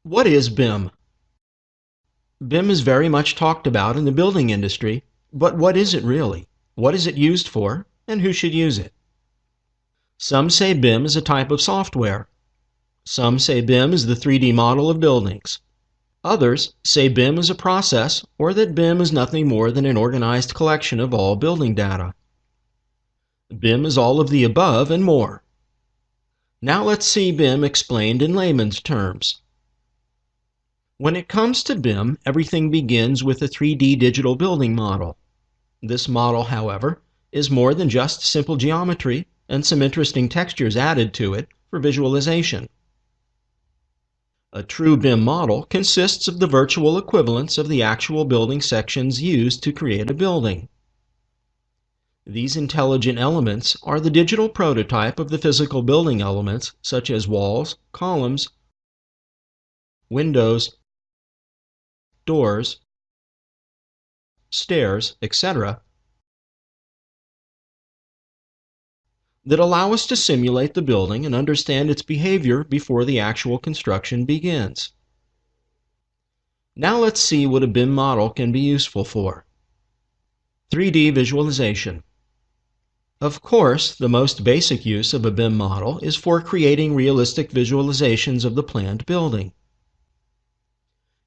What is BIM? BIM is very much talked about in the building industry, but what is it really? What is it used for, and who should use it? Some say BIM is a type of software. Some say BIM is the 3D model of buildings. Others say BIM is a process, or that BIM is nothing more than an organized collection of all building data. BIM is all of the above and more. Now let's see BIM explained in layman's terms. When it comes to BIM, everything begins with a 3D digital building model. This model, however, is more than just simple geometry and some interesting textures added to it for visualization. A true BIM model consists of the virtual equivalents of the actual building sections used to create a building. These intelligent elements are the digital prototype of the physical building elements such as walls, columns, windows, doors, stairs, etc., that allow us to simulate the building and understand its behavior before the actual construction begins. Now let's see what a BIM model can be useful for. 3D visualization. Of course, the most basic use of a BIM model is for creating realistic visualizations of the planned building.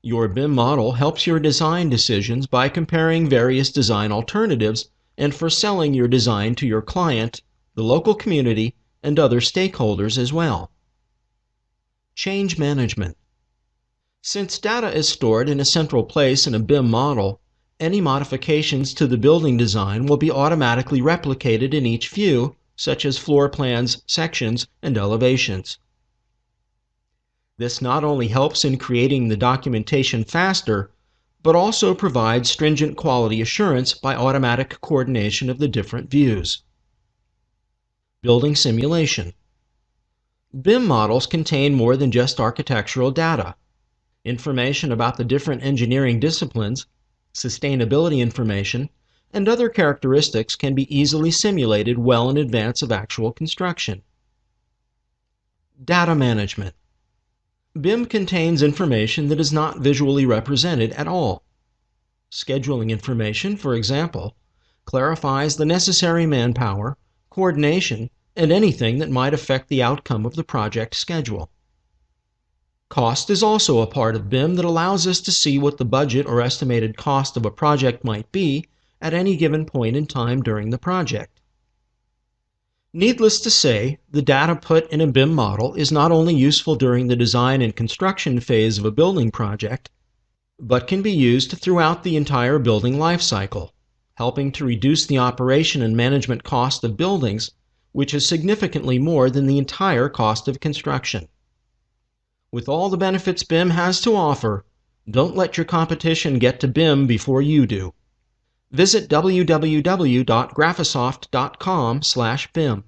Your BIM model helps your design decisions by comparing various design alternatives and for selling your design to your client, the local community, and other stakeholders as well. Change management. Since data is stored in a central place in a BIM model, any modifications to the building design will be automatically replicated in each view, such as floor plans, sections, and elevations. This not only helps in creating the documentation faster, but also provides stringent quality assurance by automatic coordination of the different views. Building simulation. BIM models contain more than just architectural data. Information about the different engineering disciplines, sustainability information, and other characteristics can be easily simulated well in advance of actual construction. Data management. BIM contains information that is not visually represented at all. Scheduling information, for example, clarifies the necessary manpower, coordination, and anything that might affect the outcome of the project schedule. Cost is also a part of BIM that allows us to see what the budget or estimated cost of a project might be at any given point in time during the project. Needless to say, the data put in a BIM model is not only useful during the design and construction phase of a building project, but can be used throughout the entire building life cycle, helping to reduce the operation and management cost of buildings, which is significantly more than the entire cost of construction. With all the benefits BIM has to offer, don't let your competition get to BIM before you do. Visit www.graphisoft.com/BIM.